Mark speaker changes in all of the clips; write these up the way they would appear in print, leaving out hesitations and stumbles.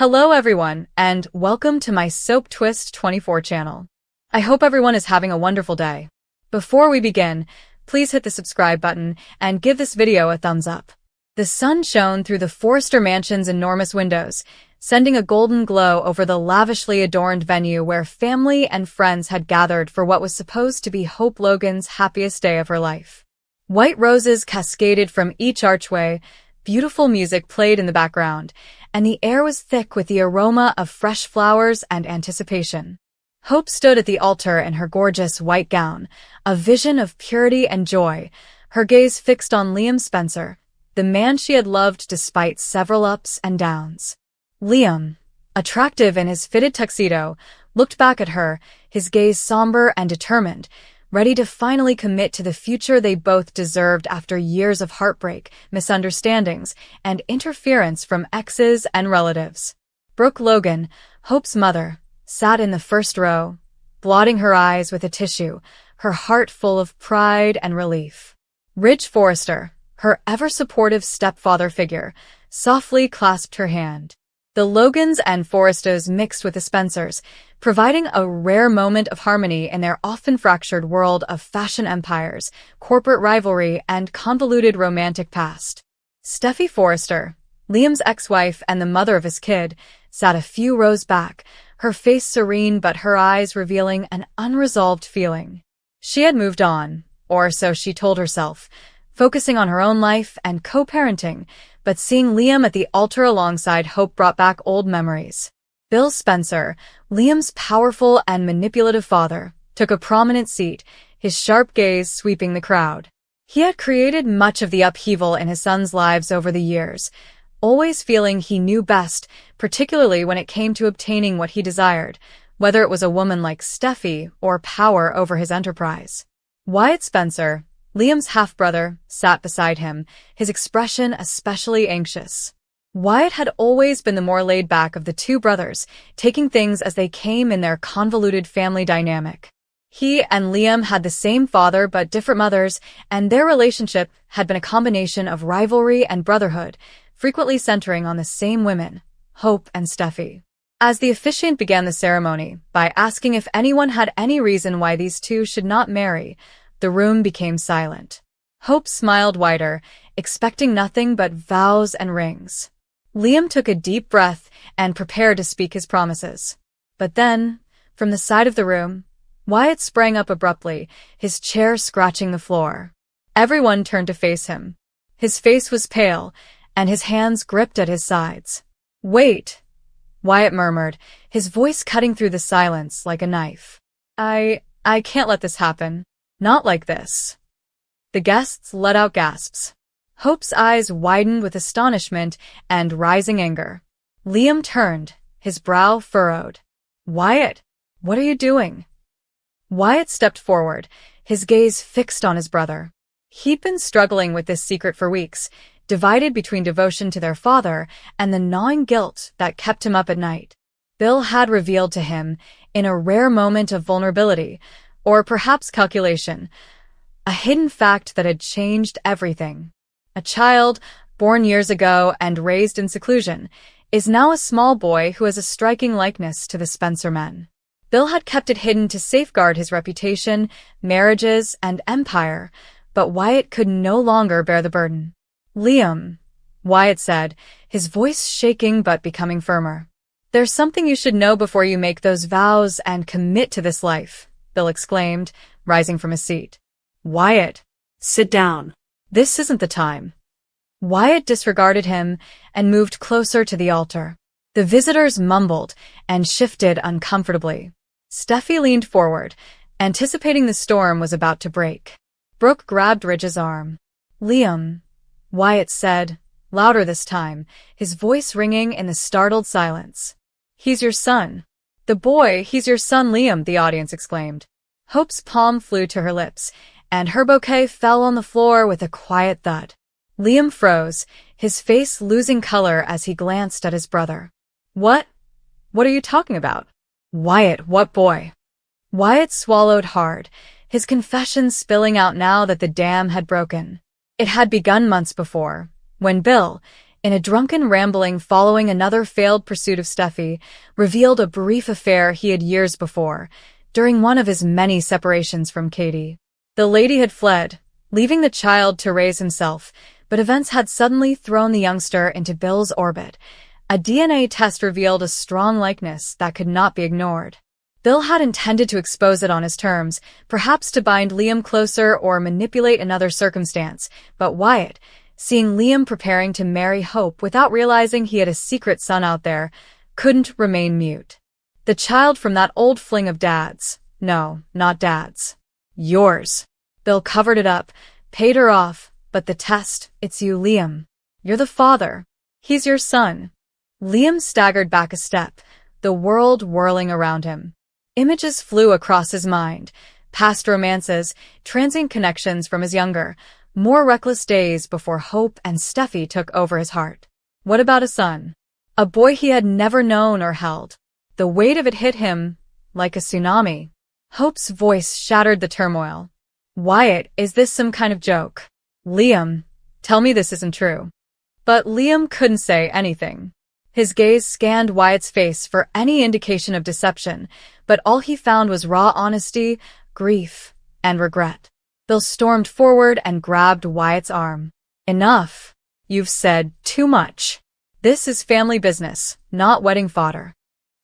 Speaker 1: Hello everyone, and welcome to my Soap Twist 24 channel. I hope everyone is having a wonderful day. Before we begin, please hit the subscribe button and give this video a thumbs up. The sun shone through the Forrester mansion's enormous windows, sending a golden glow over the lavishly adorned venue where family and friends had gathered for what was supposed to be Hope Logan's happiest day of her life. White roses cascaded from each archway, beautiful music played in the background, and the air was thick with the aroma of fresh flowers and anticipation. Hope stood at the altar in her gorgeous white gown, a vision of purity and joy, her gaze fixed on Liam Spencer, the man she had loved despite several ups and downs. Liam, attractive in his fitted tuxedo, looked back at her, his gaze somber and determined, ready to finally commit to the future they both deserved after years of heartbreak, misunderstandings, and interference from exes and relatives. Brooke Logan, Hope's mother, sat in the first row, blotting her eyes with a tissue, her heart full of pride and relief. Ridge Forrester, her ever-supportive stepfather figure, softly clasped her hand. The Logans and Forresters mixed with the Spencers, providing a rare moment of harmony in their often fractured world of fashion empires, corporate rivalry, and convoluted romantic past. Steffi Forrester, Liam's ex-wife and the mother of his kid, sat a few rows back, her face serene but her eyes revealing an unresolved feeling. She had moved on, or so she told herself, focusing on her own life and co-parenting, but seeing Liam at the altar alongside Hope brought back old memories. Bill Spencer, Liam's powerful and manipulative father, took a prominent seat, his sharp gaze sweeping the crowd. He had created much of the upheaval in his sons' lives over the years, always feeling he knew best, particularly when it came to obtaining what he desired, whether it was a woman like Steffi or power over his enterprise. Wyatt Spencer, Liam's half-brother, sat beside him, his expression especially anxious. Wyatt had always been the more laid-back of the two brothers, taking things as they came in their convoluted family dynamic. He and Liam had the same father but different mothers, and their relationship had been a combination of rivalry and brotherhood, frequently centering on the same women, Hope and Steffi. As the officiant began the ceremony by asking if anyone had any reason why these two should not marry, the room became silent. Hope smiled wider, expecting nothing but vows and rings. Liam took a deep breath and prepared to speak his promises. But then, from the side of the room, Wyatt sprang up abruptly, his chair scratching the floor. Everyone turned to face him. His face was pale, and his hands gripped at his sides. "Wait," Wyatt murmured, his voice cutting through the silence like a knife. I can't let this happen. Not like this." The guests let out gasps. Hope's eyes widened with astonishment and rising anger. Liam turned, his brow furrowed. "Wyatt, what are you doing?" Wyatt stepped forward, his gaze fixed on his brother. He'd been struggling with this secret for weeks, divided between devotion to their father and the gnawing guilt that kept him up at night. Bill had revealed to him, in a rare moment of vulnerability, or perhaps calculation, a hidden fact that had changed everything. A child, born years ago and raised in seclusion, is now a small boy who has a striking likeness to the Spencer men. Bill had kept it hidden to safeguard his reputation, marriages, and empire, but Wyatt could no longer bear the burden. "Liam," Wyatt said, his voice shaking but becoming firmer. "There's something you should know before you make those vows and commit to this life," Bill exclaimed, rising from his seat. "Wyatt, sit down. This isn't the time." Wyatt disregarded him and moved closer to the altar. The visitors mumbled and shifted uncomfortably. Steffi leaned forward, anticipating the storm was about to break. Brooke grabbed Ridge's arm. "Liam," Wyatt said, louder this time, his voice ringing in the startled silence. "He's your son." "The boy, he's your son Liam," the audience exclaimed. Hope's palm flew to her lips, and her bouquet fell on the floor with a quiet thud. Liam froze, his face losing color as he glanced at his brother. What are you talking about?" "Wyatt, what boy?" Wyatt swallowed hard, his confession spilling out now that the dam had broken. It had begun months before, when Bill, in a drunken rambling following another failed pursuit of Steffi, revealed a brief affair he had years before, during one of his many separations from Katie. The lady had fled, leaving the child to raise himself, but events had suddenly thrown the youngster into Bill's orbit. A DNA test revealed a strong likeness that could not be ignored. Bill had intended to expose it on his terms, perhaps to bind Liam closer or manipulate another circumstance, but Wyatt, seeing Liam preparing to marry Hope without realizing he had a secret son out there, couldn't remain mute. The child from that old fling of Dad's. No, not Dad's. Yours. Bill covered it up, paid her off, but the test, it's you, Liam. You're the father. He's your son. Liam staggered back a step, the world whirling around him. Images flew across his mind, past romances, transient connections from his younger, more reckless days before Hope and Steffi took over his heart. What about a son? A boy he had never known or held. The weight of it hit him like a tsunami. Hope's voice shattered the turmoil. Wyatt, is this some kind of joke? Liam, tell me this isn't true. But Liam couldn't say anything. His gaze scanned Wyatt's face for any indication of deception, but all he found was raw honesty, grief, and regret. Bill stormed forward and grabbed Wyatt's arm. Enough. You've said too much. This is family business, not wedding fodder.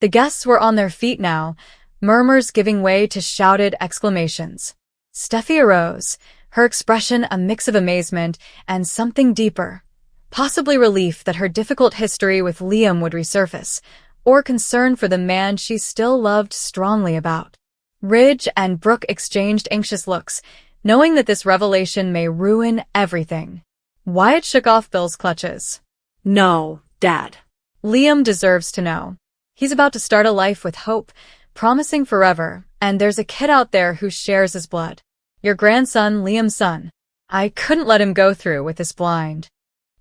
Speaker 1: The guests were on their feet now, murmurs giving way to shouted exclamations. Steffi arose, her expression a mix of amazement and something deeper. Possibly relief that her difficult history with Liam would resurface, or concern for the man she still loved strongly about. Ridge and Brooke exchanged anxious looks, knowing that this revelation may ruin everything. Wyatt shook off Bill's clutches. No, Dad. Liam deserves to know. He's about to start a life with Hope, promising forever, and there's a kid out there who shares his blood. Your grandson, Liam's son. I couldn't let him go through with this blind.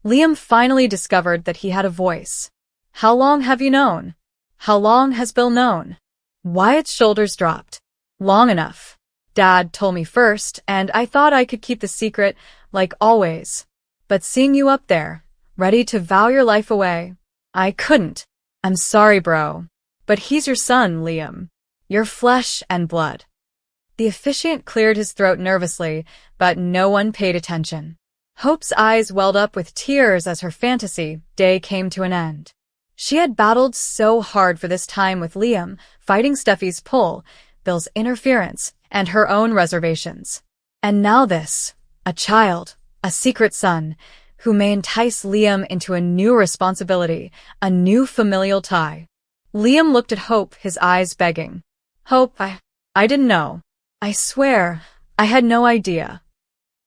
Speaker 1: Liam finally discovered that he had a voice. How long have you known? How long has Bill known? Wyatt's shoulders dropped. Long enough. Dad told me first, and I thought I could keep the secret, like always. But seeing you up there, ready to vow your life away, I couldn't. I'm sorry, bro. But he's your son, Liam. Your flesh and blood. The officiant cleared his throat nervously, but no one paid attention. Hope's eyes welled up with tears as her fantasy day came to an end. She had battled so hard for this time with Liam, fighting Steffi's pull, Bill's interference, and her own reservations. And now this, a child, a secret son, who may entice Liam into a new responsibility, a new familial tie. Liam looked at Hope, his eyes begging. Hope, I didn't know. I swear, I had no idea.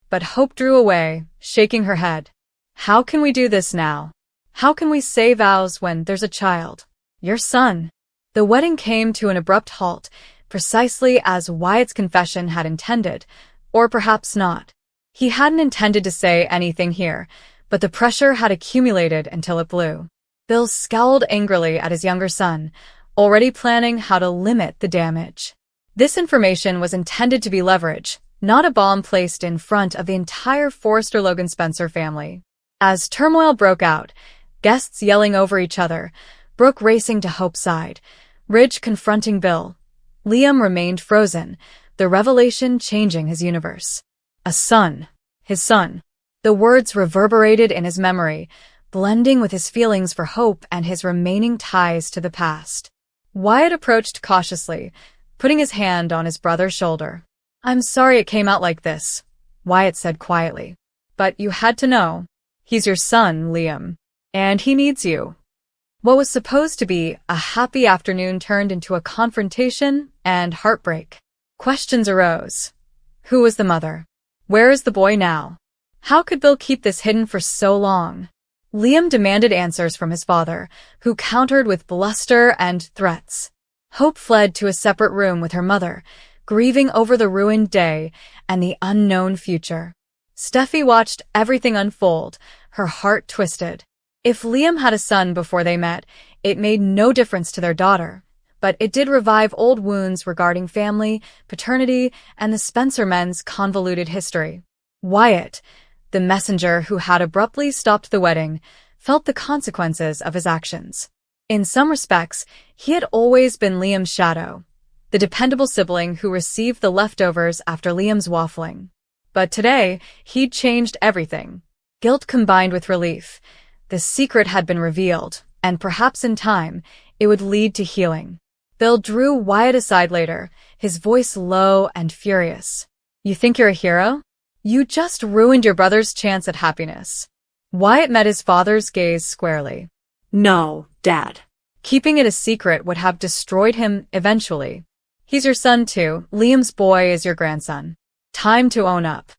Speaker 1: But Hope drew away, shaking her head. How can we do this now? How can we say vows when there's a child? Your son. The wedding came to an abrupt halt, precisely as Wyatt's confession had intended, or perhaps not. He hadn't intended to say anything here, but the pressure had accumulated until it blew. Bill scowled angrily at his younger son, already planning how to limit the damage. This information was intended to be leverage, not a bomb placed in front of the entire Forrester Logan Spencer family. As turmoil broke out, guests yelling over each other, Brooke racing to Hope's side, Ridge confronting Bill, Liam remained frozen, the revelation changing his universe. A son. His son. The words reverberated in his memory, blending with his feelings for Hope and his remaining ties to the past. Wyatt approached cautiously, putting his hand on his brother's shoulder. I'm sorry it came out like this, Wyatt said quietly. But you had to know. He's your son, Liam. And he needs you. What was supposed to be a happy afternoon turned into a confrontation and heartbreak. Questions arose. Who was the mother? Where is the boy now? How could Bill keep this hidden for so long? Liam demanded answers from his father, who countered with bluster and threats. Hope fled to a separate room with her mother, grieving over the ruined day and the unknown future. Steffi watched everything unfold, her heart twisted. If Liam had a son before they met, it made no difference to their daughter, but it did revive old wounds regarding family, paternity, and the Spencer men's convoluted history. Wyatt, the messenger who had abruptly stopped the wedding, felt the consequences of his actions. In some respects, he had always been Liam's shadow, the dependable sibling who received the leftovers after Liam's waffling. But today, he'd changed everything. Guilt combined with relief. The secret had been revealed, and perhaps in time, it would lead to healing. Bill drew Wyatt aside later, his voice low and furious. "You think you're a hero? You just ruined your brother's chance at happiness." Wyatt met his father's gaze squarely.
Speaker 2: "No, Dad.
Speaker 1: Keeping it a secret would have destroyed him eventually. He's your son too. Liam's boy is your grandson. Time to own up."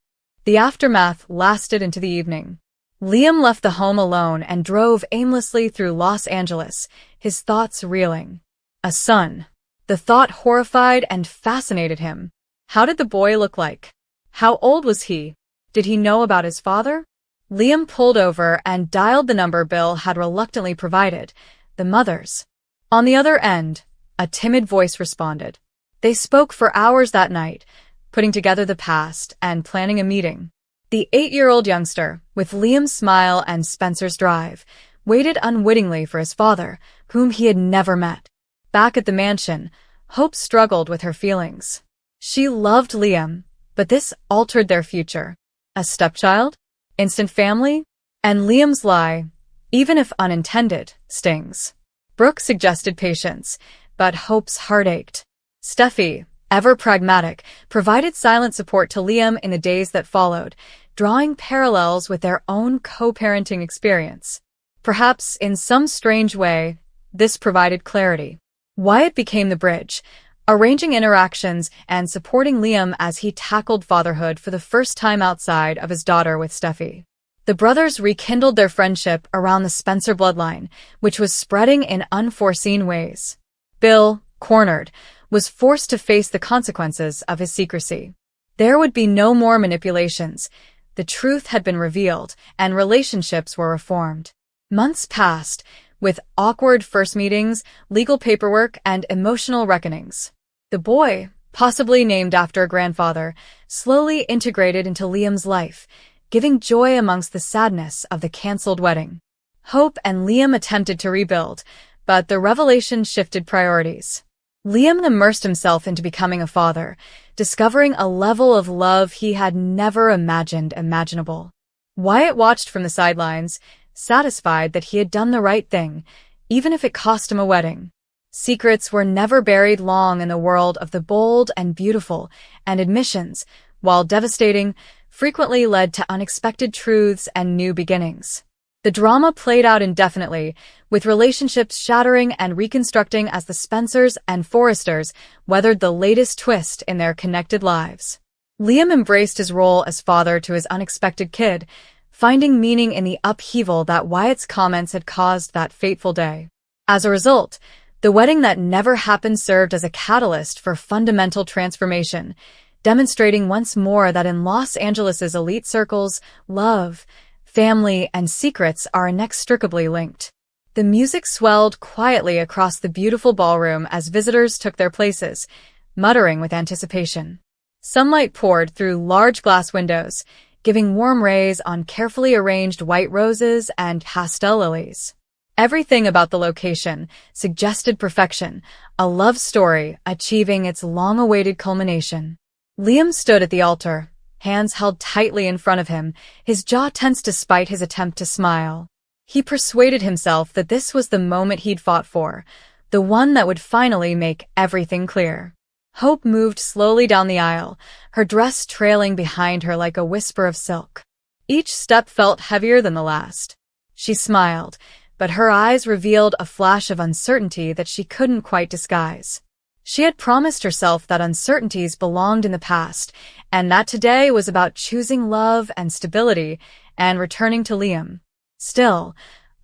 Speaker 1: The aftermath lasted into the evening. Liam left the home alone and drove aimlessly through Los Angeles, his thoughts reeling. A son. The thought horrified and fascinated him. How did the boy look like? How old was he? Did he know about his father? Liam pulled over and dialed the number Bill had reluctantly provided, the mother's. On the other end, a timid voice responded. They spoke for hours that night, putting together the past and planning a meeting. The 8-year-old youngster, with Liam's smile and Spencer's drive, waited unwittingly for his father, whom he had never met. Back at the mansion, Hope struggled with her feelings. She loved Liam, but this altered their future. A stepchild? Instant family? And Liam's lie, even if unintended, stings. Brooke suggested patience, but Hope's heart ached. Steffi, ever pragmatic, provided silent support to Liam in the days that followed, drawing parallels with their own co-parenting experience. Perhaps, in some strange way, this provided clarity. Wyatt became the bridge, arranging interactions and supporting Liam as he tackled fatherhood for the first time outside of his daughter with Steffi. The brothers rekindled their friendship around the Spencer bloodline, which was spreading in unforeseen ways. Bill, cornered, was forced to face the consequences of his secrecy. There would be no more manipulations. The truth had been revealed, and relationships were reformed. Months passed, with awkward first meetings, legal paperwork, and emotional reckonings. The boy, possibly named after a grandfather, slowly integrated into Liam's life, giving joy amongst the sadness of the cancelled wedding. Hope and Liam attempted to rebuild, but the revelation shifted priorities. Liam immersed himself into becoming a father, discovering a level of love he had never imagined imaginable. Wyatt watched from the sidelines, satisfied that he had done the right thing, even if it cost him a wedding. Secrets were never buried long in the world of the bold and beautiful, and admissions, while devastating, frequently led to unexpected truths and new beginnings. The drama played out indefinitely, with relationships shattering and reconstructing as the Spencers and Forresters weathered the latest twist in their connected lives. Liam embraced his role as father to his unexpected kid, finding meaning in the upheaval that Wyatt's comments had caused that fateful day. As a result, the wedding that never happened served as a catalyst for fundamental transformation, demonstrating once more that in Los Angeles's elite circles, love, family, and secrets are inextricably linked. The music swelled quietly across the beautiful ballroom as visitors took their places, muttering with anticipation. Sunlight poured through large glass windows, giving warm rays on carefully arranged white roses and pastel lilies. Everything about the location suggested perfection, a love story achieving its long-awaited culmination. Liam stood at the altar, hands held tightly in front of him, his jaw tense despite his attempt to smile. He persuaded himself that this was the moment he'd fought for, the one that would finally make everything clear. Hope moved slowly down the aisle, her dress trailing behind her like a whisper of silk. Each step felt heavier than the last. She smiled, but her eyes revealed a flash of uncertainty that she couldn't quite disguise. She had promised herself that uncertainties belonged in the past, and that today was about choosing love and stability and returning to Liam. Still,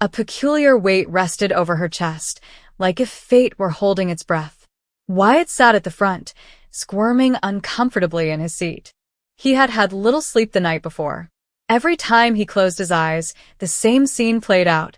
Speaker 1: a peculiar weight rested over her chest, like if fate were holding its breath. Wyatt sat at the front, squirming uncomfortably in his seat. He had had little sleep the night before. Every time he closed his eyes, the same scene played out.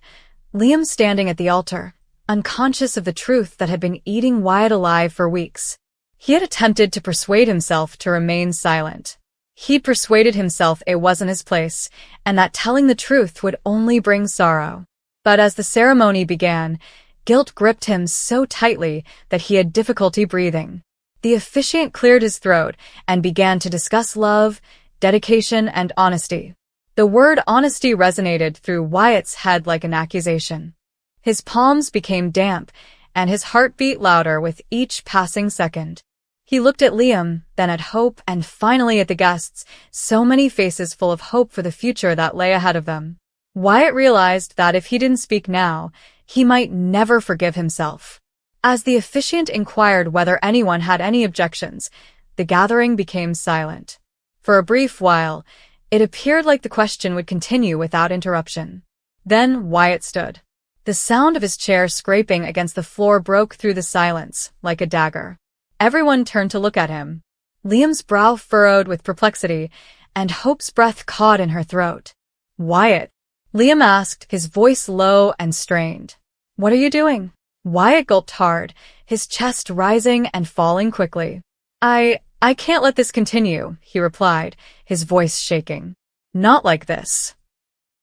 Speaker 1: Liam standing at the altar, unconscious of the truth that had been eating Wyatt alive for weeks. He had attempted to persuade himself to remain silent. He'd persuaded himself it wasn't his place, and that telling the truth would only bring sorrow. But as the ceremony began, guilt gripped him so tightly that he had difficulty breathing. The officiant cleared his throat and began to discuss love, dedication, and honesty. The word honesty resonated through Wyatt's head like an accusation. His palms became damp, and his heart beat louder with each passing second. He looked at Liam, then at Hope, and finally at the guests, so many faces full of hope for the future that lay ahead of them. Wyatt realized that if he didn't speak now, he might never forgive himself. As the officiant inquired whether anyone had any objections, the gathering became silent. For a brief while, it appeared like the question would continue without interruption. Then Wyatt stood. The sound of his chair scraping against the floor broke through the silence, like a dagger. Everyone turned to look at him. Liam's brow furrowed with perplexity, and Hope's breath caught in her throat. "Wyatt," Liam asked, his voice low and strained. "What are you doing?" Wyatt gulped hard, his chest rising and falling quickly. I can't let this continue," he replied, his voice shaking. "Not like this."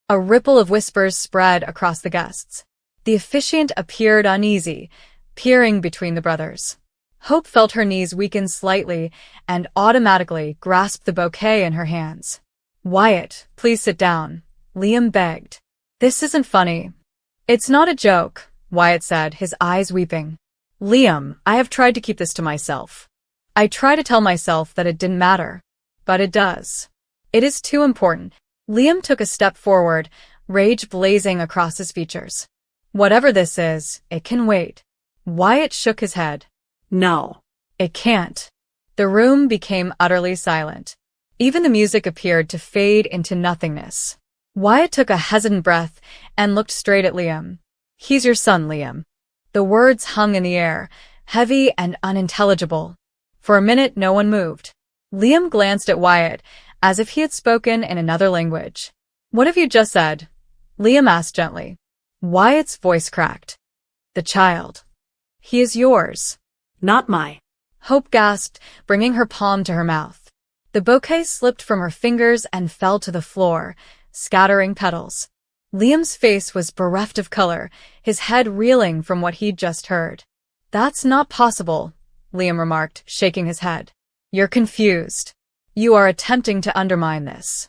Speaker 1: A ripple of whispers spread across the guests. The officiant appeared uneasy, peering between the brothers. Hope felt her knees weaken slightly and automatically grasped the bouquet in her hands. "Wyatt, please sit down," Liam begged. "This isn't funny." "It's not a joke," Wyatt said, his eyes weeping. "Liam, I have tried to keep this to myself. I try to tell myself that it didn't matter. But it does. It is too important." Liam took a step forward, rage blazing across his features. "Whatever this is, it can wait." Wyatt shook his head.
Speaker 2: No.
Speaker 1: "It can't." The room became utterly silent. Even the music appeared to fade into nothingness. Wyatt took a hesitant breath and looked straight at Liam. "He's your son, Liam." The words hung in the air, heavy and unintelligible. For a minute, no one moved. Liam glanced at Wyatt, as if he had spoken in another language. "What have you just said?" Liam asked gently. Wyatt's voice cracked. "The child. He is yours."
Speaker 2: Not my.
Speaker 1: Hope gasped, bringing her palm to her mouth. The bouquet slipped from her fingers and fell to the floor, scattering petals. Liam's face was bereft of color, his head reeling from what he'd just heard. "That's not possible," Liam remarked, shaking his head. "You're confused. You are attempting to undermine this."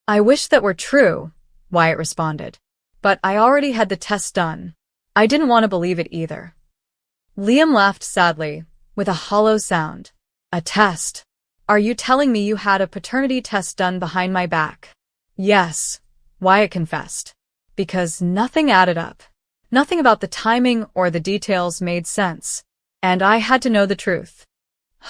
Speaker 1: "I wish that were true," Wyatt responded. "But I already had the test done. I didn't want to believe it either." Liam laughed sadly, with a hollow sound. "A test? Are you telling me you had a paternity test done behind my back?" "Yes," Wyatt confessed. "Because nothing added up. Nothing about the timing or the details made sense. And I had to know the truth."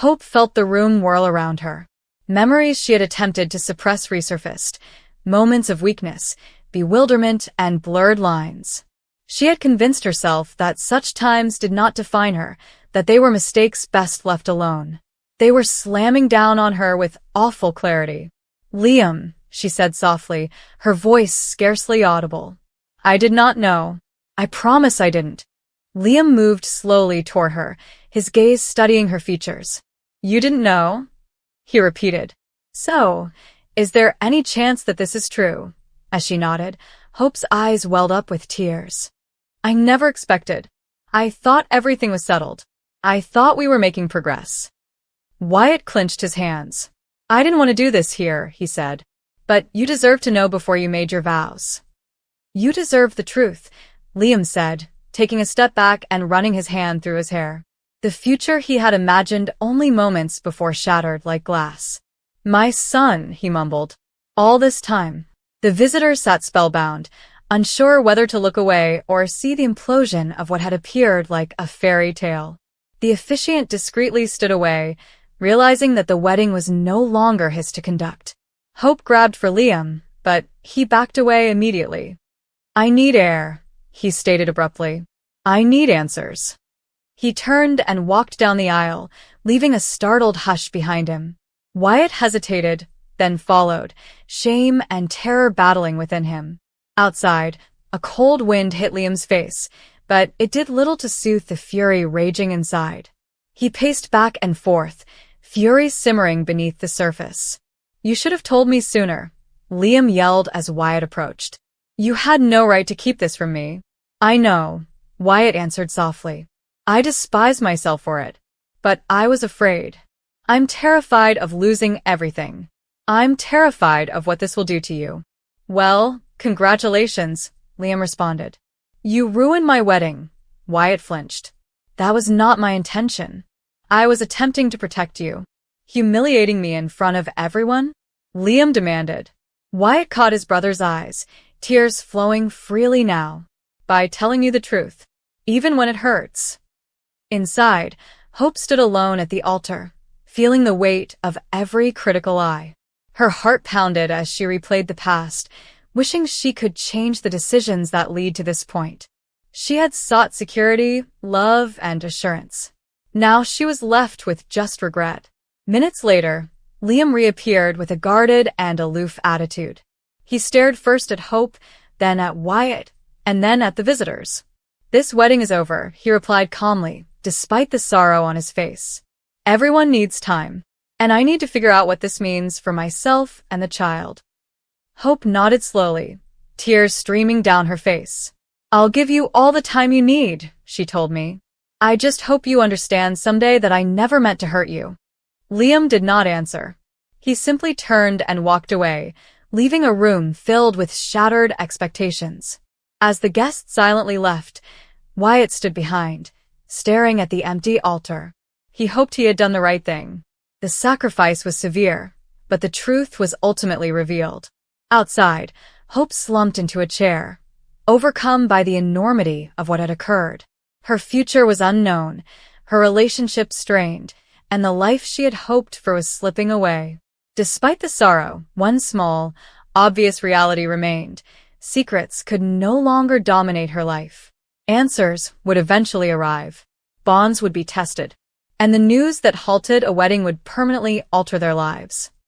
Speaker 1: Hope felt the room whirl around her. Memories she had attempted to suppress resurfaced, moments of weakness, bewilderment, and blurred lines. She had convinced herself that such times did not define her, that they were mistakes best left alone. They were slamming down on her with awful clarity. "Liam," she said softly, her voice scarcely audible. "I did not know. I promise I didn't." Liam moved slowly toward her, his gaze studying her features. "You didn't know?" he repeated. "So, is there any chance that this is true?" As she nodded, Hope's eyes welled up with tears. "I never expected. I thought everything was settled. I thought we were making progress." Wyatt clenched his hands. "I didn't want to do this here," he said. "But you deserve to know before you made your vows." "You deserve the truth," Liam said, taking a step back and running his hand through his hair. The future he had imagined only moments before shattered like glass. "My son," he mumbled. All this time, the visitor sat spellbound, unsure whether to look away or see the implosion of what had appeared like a fairy tale. The officiant discreetly stood away, realizing that the wedding was no longer his to conduct. Hope grabbed for Liam, but he backed away immediately. "I need air," he stated abruptly. "I need answers." He turned and walked down the aisle, leaving a startled hush behind him. Wyatt hesitated, then followed, shame and terror battling within him. Outside, a cold wind hit Liam's face, but it did little to soothe the fury raging inside. He paced back and forth, fury simmering beneath the surface. "You should have told me sooner," Liam yelled as Wyatt approached. You had no right to keep this from me. I know, Wyatt answered softly. I despise myself for it. But I was afraid. I'm terrified of losing everything. I'm terrified of what this will do to you. Well, congratulations, Liam responded. You ruined my wedding. Wyatt flinched. That was not my intention. I was attempting to protect you. Humiliating me in front of everyone? Liam demanded. Wyatt caught his brother's eyes, tears flowing freely now. By telling you the truth, even when it hurts. Inside, Hope stood alone at the altar, feeling the weight of every critical eye. Her heart pounded as she replayed the past, wishing she could change the decisions that lead to this point. She had sought security, love, and assurance. Now she was left with just regret. Minutes later, Liam reappeared with a guarded and aloof attitude. He stared first at Hope, then at Wyatt, and then at the visitors. This wedding is over, he replied calmly, despite the sorrow on his face. Everyone needs time, and I need to figure out what this means for myself and the child. Hope nodded slowly, tears streaming down her face. I'll give you all the time you need, she told me. I just hope you understand someday that I never meant to hurt you. Liam did not answer. He simply turned and walked away, leaving a room filled with shattered expectations. As the guests silently left, Wyatt stood behind, staring at the empty altar. He hoped he had done the right thing. The sacrifice was severe, but the truth was ultimately revealed. Outside, Hope slumped into a chair, overcome by the enormity of what had occurred. Her future was unknown, her relationship strained, and the life she had hoped for was slipping away. Despite the sorrow, one small, obvious reality remained. Secrets could no longer dominate her life. Answers would eventually arrive. Bonds would be tested. And the news that halted a wedding would permanently alter their lives.